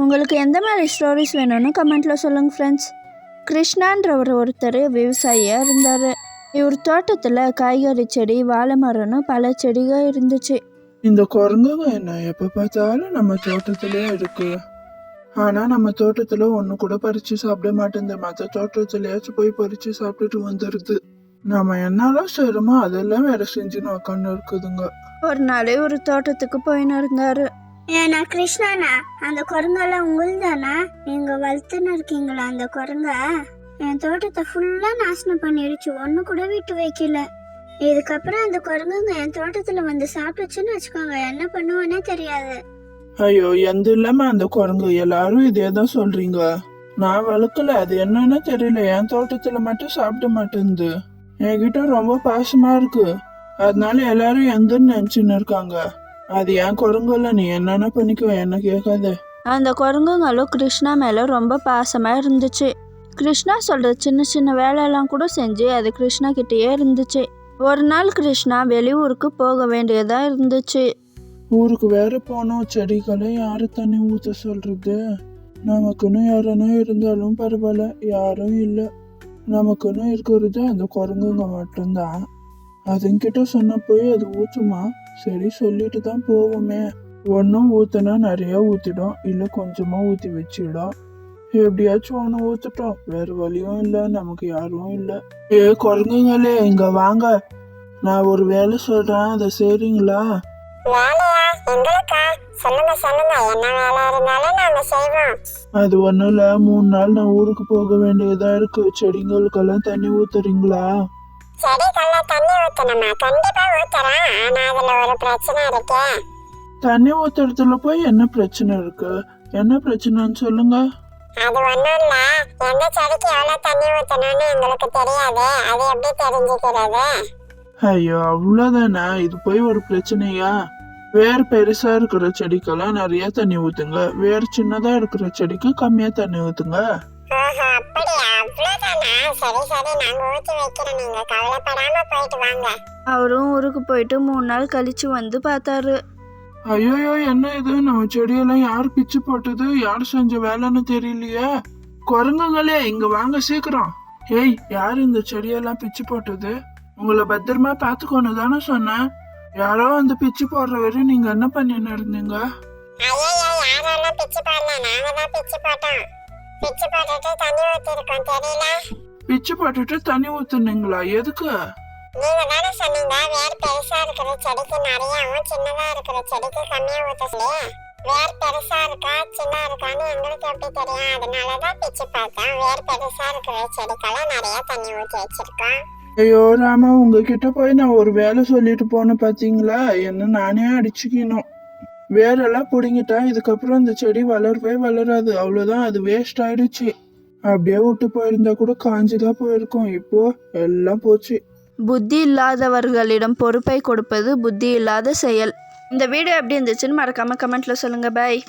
உங்களுக்கு எந்த மாதிரி ஸ்டோரிஸ் வேணும்னு கமெண்ட்டில் சொல்லுங்கள் ஃப்ரெண்ட்ஸ். கிருஷ்ணான்றவர் ஒருத்தர் விவசாயியாக இருந்தார். இவர் தோட்டத்தில் காய்கறி செடி, வாழை மரம்னு பல செடிகள் இருந்துச்சு. இந்த குரங்குங்க என்ன எப்ப பார்த்தாலும் நம்ம தோட்டத்திலே இருக்கு. ஆனா நம்ம தோட்டத்துல ஒண்ணு கூட பறிச்சு சாப்பிட மாட்டேங்குது. மற்ற தோட்டத்திலயாச்சும் போய் பறிச்சு சாப்பிட்டுட்டு வந்துருது. நம்ம என்னெல்லாம் செய்யறோமோ அதெல்லாம் வேற செஞ்சுன்னு உக்காந்து இருக்குதுங்க. ஒரு நாள் ஒரு தோட்டத்துக்கு போயின்னு இருந்தாரு. ஏன்னா கிருஷ்ணாண்ணா, அந்த குரங்கெல்லாம் உங்களுதானா? நீங்க வளர்த்துன்னு இருக்கீங்களா அந்த குரங்க? என் தோட்டத்தை ஃபுல்லா நாசனம் பண்ணிடுச்சு, ஒண்ணு கூட விட்டு வைக்கல. இதுக்கப்புறம் அந்த குரங்குங்க என் தோட்டத்துல வந்து சாப்பிட்டுச்சுன்னு வச்சுக்கோங்க, என்ன பண்ணுவோன்னே தெரியாது. ஐயோ, எந்த இல்லாம அந்த குரங்கு எல்லாரும் இதேதான் சொல்றீங்க. நான் வளர்க்கல, அது என்னன்னு தெரியல. என் தோட்டத்துல மட்டும் சாப்பிட மாட்டேங்குது. என்கிட்ட ரொம்ப பாசமா இருக்கு, அதனால எல்லாரும் எந்தன்னு நினைச்சுன்னு இருக்காங்க. அது என் குரங்குல, நீ என்னென்ன பண்ணிக்கோ, என்ன கேட்காத. அந்த குரங்குங்களும் கிருஷ்ணா மேலே ரொம்ப பாசமாக இருந்துச்சு. கிருஷ்ணா சொல்கிற சின்ன சின்ன வேலையெல்லாம் கூட செஞ்சு அது கிருஷ்ணா கிட்டேயே இருந்துச்சு. ஒரு நாள் கிருஷ்ணா வெளியூருக்கு போக வேண்டியதாக இருந்துச்சு. ஊருக்கு வேற போனோம். செடிகளை யாரு தண்ணி ஊத்த சொல்றது? நமக்குன்னு யாருன்னா இருந்தாலும் பரவாயில்ல, யாரும் இல்லை. நமக்குன்னு இருக்கிறது அந்த குரங்குங்க மட்டும்தான். அதுங்கிட்ட சொன்ன போய் அது ஊத்துமா? சரி, சொல்லிட்டு தான் போவோமே. ஒன்னும் ஊத்துனா நிறைய ஊத்திடும், இல்ல கொஞ்சமா ஊத்தி வச்சிடும். எப்படியாச்சும் ஒண்ணு ஊத்துட்டோம், வேற வழியும் இல்ல, நமக்கு யாரும் இல்ல. குரங்குங்களே, இங்க வாங்க, நான் ஒரு வேலை சொல்றேன், அதை செய்றீங்களா? அது ஒண்ணும் இல்ல, 3 நாள் நான் ஊருக்கு போக வேண்டியதா இருக்கு. செடிங்களுக்கெல்லாம் தண்ணி ஊத்துறீங்களா? தண்ணி ஊத்துறதுல போய் என்ன பிரச்சனை இருக்கு? என்ன பிரச்சனைன்னு சொல்லுங்க. அது ஒண்ணும் இல்ல, எந்த செடிக்கு எவ்வளவு தண்ணி ஊத்தணும்னு எங்களுக்கு தெரியாது, அது எப்படி தெரிஞ்சுக்கிறது? ஐயோ, அவ்வளவுதானே, இது போய் ஒரு பிரச்சனையா? வேர் பெருசா இருக்கிற செடிக்கெல்லாம் நிறைய தண்ணி ஊத்துங்க, வேர் சின்னதா இருக்கிற செடிக்கு கம்மியா தண்ணி ஊத்துங்க. ஓஹோ, அப்படியா? அவ்வளவுதானா? சரி சரி, நாங்க ஊத்தி வைக்கிறோம், நீங்க கவலைப்படாம போயிட்டு வாங்க. அவரும் ஊருக்கு போயிட்டு 3 நாள் கழிச்சு வந்து பார்த்தாரு. ஐயோ, என்ன இது? நம்ம செடியெல்லாம் யார் பிச்சு போட்டது? யார் செஞ்ச வேலைன்னு தெரியலையே. குரங்குங்களே, இங்க வாங்க சீக்கிரம். ஏய், யார் இந்த செடியெல்லாம் பிச்சு போட்டது? உங்களை பத்திரமா பாத்துக்கோன்னு தானே சொன்னேன். யாரோ வந்து பிச்சு போடுற வரையும் நீங்க என்ன பண்ணின்னு இருந்தீங்க? ஐயோ, யாரெல்லாம் பிச்சு போடல, நாங்க தான் பிச்சு போட்டோம். பிச்சு போட்டுட்டு தண்ணி ஊத்திருக்கோம், தெரியல? பிச்சு போட்டுட்டு தண்ணி ஊத்துனீங்களா? எதுக்கு? நீங்க தானே சொன்னீங்க, வேர் பெருசா இருக்கிற செடிக்கு நிறையாவும் சின்னதா இருக்கிற செடிக்கு கம்மியா ஊத்த சொல்லி. வேர் பெருசா இருக்கா சின்ன இருக்கான்னு எங்களுக்கு எப்படி தெரியும்? அதனாலதான் பிச்சு பார்த்தோம். வேர் பெருசா இருக்கிற செடிக்கெல்லாம் நிறைய தண்ணி ஊத்தி வச்சிருக்கோம். ஐயோ ராமா, உங்ககிட்ட போய் நான் ஒரு வேலை சொல்லிட்டு போன பாத்தீங்களா? என்ன நானே அடிச்சுக்கணும். வேரெல்லாம் பிடுங்கிட்டா இதுக்கப்புறம் இந்த செடி வளரவே வளராது, அவ்வளவுதான், அது வேஸ்ட் ஆயிடுச்சு. அப்படியே விட்டு போயிருந்தா கூட காஞ்சுதான் போயிருக்கும். இப்போ எல்லாம் போச்சு. புத்தி இல்லாதவர்களிடம் பொறுப்பை கொடுப்பது புத்தி இல்லாத செயல். இந்த வீடியோ எப்படி இருந்துச்சுன்னு மறக்காம கமெண்ட்ல சொல்லுங்க. பாய்.